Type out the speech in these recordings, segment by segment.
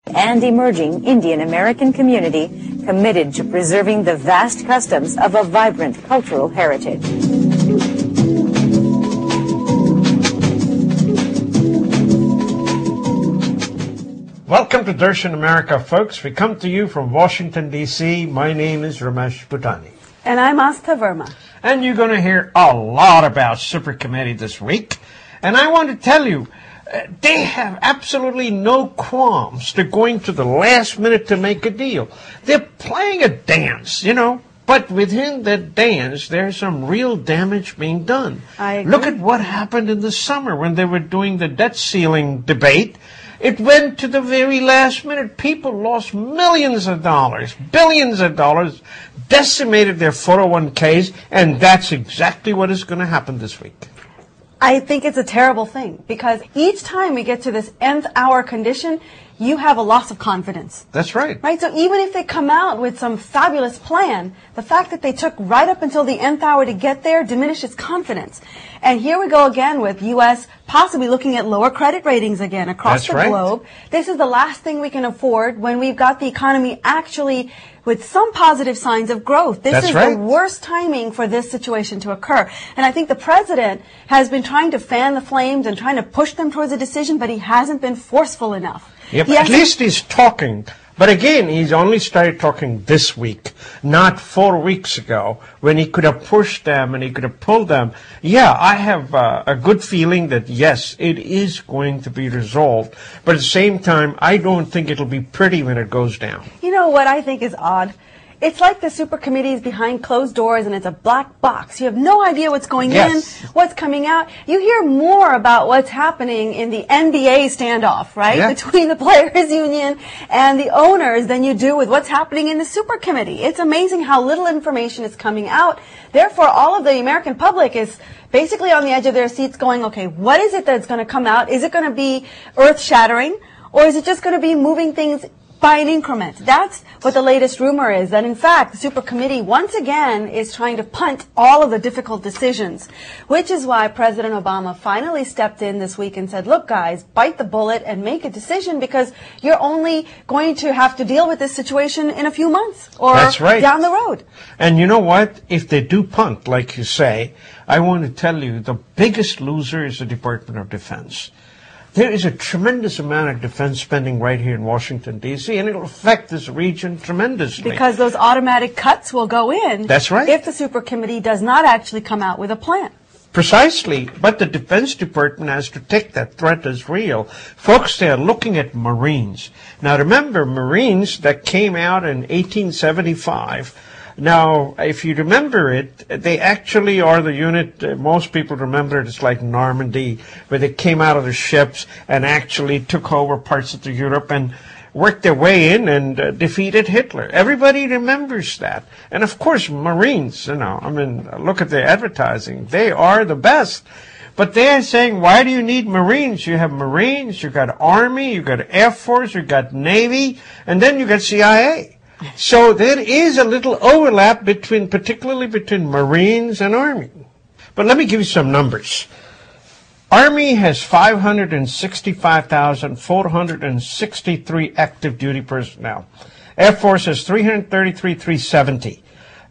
and emerging Indian American community committed to preserving the vast customs of a vibrant cultural heritage. Welcome to Darshan America, folks. We come to you from Washington, D.C. My name is Ramesh Bhutani. And I'm Astha Verma. And you're going to hear a lot about Super Committee this week. And I want to tell you, they have absolutely no qualms. They're going to the last minute to make a deal. They're playing a dance, you know. But within that dance, there's some real damage being done. I agree. Look at what happened in the summer when they were doing the debt ceiling debate. It went to the very last minute. People lost millions of dollars, billions of dollars, decimated their 401ks, and that's exactly what is going to happen this week. I think it's a terrible thing because each time we get to this nth hour condition, you have a loss of confidence. That's right. Right? So even if they come out with some fabulous plan, the fact that they took right up until the nth hour to get there diminishes confidence. And here we go again with U.S. possibly looking at lower credit ratings again across the globe. This is the last thing we can afford when we've got the economy actually with some positive signs of growth. This is the worst timing for this situation to occur. And I think the president has been trying to fan the flames and trying to push them towards a decision, but he hasn't been forceful enough. Yep, at least he's talking. But again, he's only started talking this week, not 4 weeks ago, when he could have pushed them and he could have pulled them. Yeah, I have a good feeling that, yes, it is going to be resolved. But at the same time, I don't think it'll be pretty when it goes down. You know what I think is odd? It's like the super committee is behind closed doors and it's a black box. You have no idea what's going in, what's coming out. You hear more about what's happening in the NBA standoff, right, between the players union and the owners than you do with what's happening in the super committee. It's amazing how little information is coming out. Therefore, all of the American public is basically on the edge of their seats going, okay, what is it that's going to come out? Is it going to be earth-shattering, or is it just going to be moving things by an increment? That's what the latest rumor is, that in fact the super committee once again is trying to punt all of the difficult decisions, which is why President Obama finally stepped in this week and said, look guys, bite the bullet and make a decision because you're only going to have to deal with this situation in a few months or down the road. And you know what? If they do punt, like you say, I want to tell you the biggest loser is the Department of Defense. There is a tremendous amount of defense spending right here in Washington, D.C., and it will affect this region tremendously. Because those automatic cuts will go in. That's right. If the super committee does not actually come out with a plan. Precisely. But the Defense Department has to take that threat as real. Folks, they are looking at Marines. Now, remember, Marines that came out in 1875. Now, if you remember it, they actually are the unit, most people remember it, it's like Normandy, where they came out of the ships and actually took over parts of Europe and worked their way in and defeated Hitler. Everybody remembers that. And of course, Marines, you know, I mean, look at the advertising. They are the best. But they're saying, why do you need Marines? You have Marines, you've got Army, you've got Air Force, you've got Navy, and then you've got CIA. So there is a little overlap particularly between Marines and Army. But let me give you some numbers. Army has 565,463 active duty personnel. Air Force has 333,370.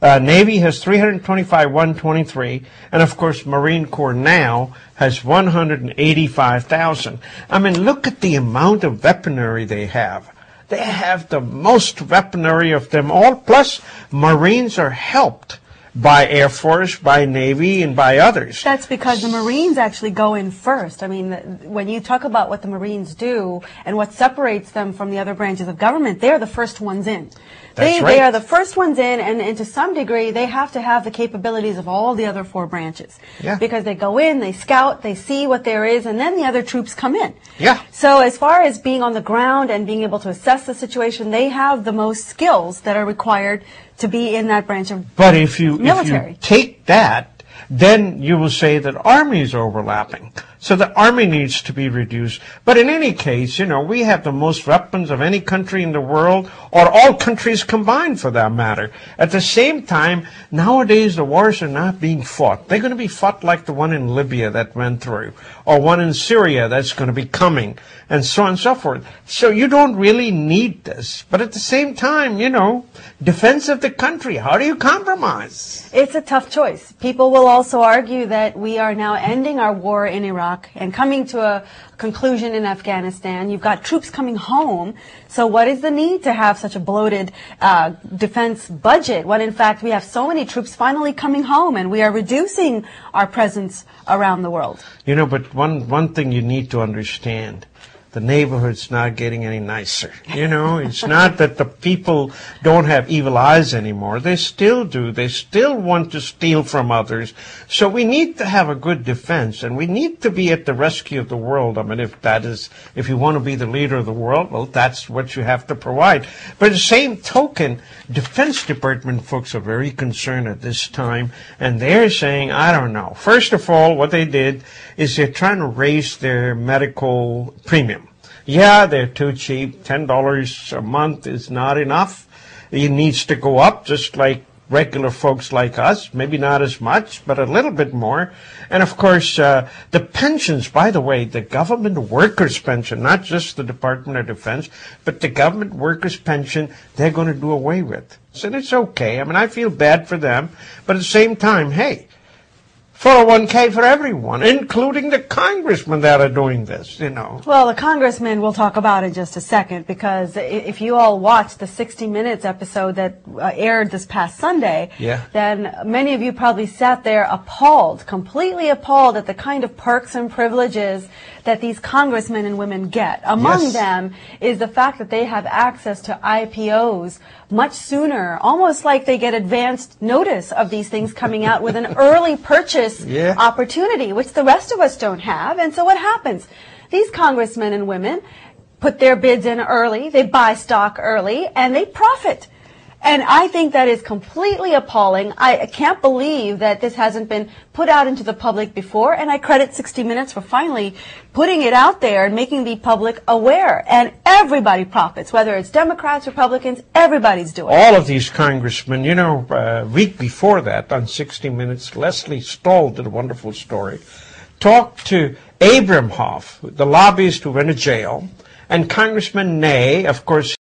Navy has 325,123. And of course, Marine Corps now has 185,000. I mean, look at the amount of weaponry they have. They have the most weaponry of them all, plus Marines are helped by Air Force, by Navy, and by others. That's because the Marines actually go in first. I mean, when you talk about what the Marines do and what separates them from the other branches of government, they're the first ones in. They are the first ones in, and to some degree, they have to have the capabilities of all the other four branches. Yeah. Because they go in, they scout, they see what there is, and then the other troops come in. Yeah. So as far as being on the ground and being able to assess the situation, they have the most skills that are required to be in that branch of military. But if you take that, then you will say that Army is overlapping. So the army needs to be reduced. But in any case, we have the most weapons of any country in the world, or all countries combined for that matter. At the same time, nowadays the wars are not being fought. They're going to be fought like the one in Libya that went through, or one in Syria that's going to be coming, and so on and so forth. So you don't really need this. But at the same time, defense of the country, how do you compromise? It's a tough choice. People will also argue that we are now ending our war in Iraq and coming to a conclusion in Afghanistan. You've got troops coming home. So what is the need to have such a bloated defense budget when, in fact, we have so many troops finally coming home and we are reducing our presence around the world? But one thing you need to understand. The neighborhood's not getting any nicer. It's not that the people don't have evil eyes anymore. They still do. They still want to steal from others. So we need to have a good defense, and we need to be at the rescue of the world. I mean, if you want to be the leader of the world, well, that's what you have to provide. But at the same token, Defense Department folks are very concerned at this time, and they're saying, I don't know. First of all, what they did is they're trying to raise their medical premium. Yeah, they're too cheap. $10 a month is not enough. It needs to go up, just like regular folks like us. Maybe not as much, but a little bit more. And, of course, the pensions, by the way, the government workers' pension, not just the Department of Defense, but the government workers' pension, they're going to do away with. And it's okay. I mean, I feel bad for them. But at the same time, hey, 401k for everyone, including the congressmen that are doing this, Well, the congressmen we'll talk about in just a second, because if you all watched the 60 Minutes episode that aired this past Sunday, then many of you probably sat there appalled, completely appalled at the kind of perks and privileges that these congressmen and women get. Among them is the fact that they have access to IPOs much sooner, almost like they get advanced notice of these things coming out with an early purchase opportunity, which the rest of us don't have. And so what happens? These congressmen and women put their bids in early, they buy stock early, and they profit. And I think that is completely appalling. I can't believe that this hasn't been put out into the public before, and I credit 60 Minutes for finally putting it out there and making the public aware. And everybody profits, whether it's Democrats, Republicans, everybody's doing it. All of these congressmen, a week before that on 60 Minutes, Leslie Stahl did a wonderful story, talked to Abraham Hoff, the lobbyist who went to jail, and Congressman Ney, of course,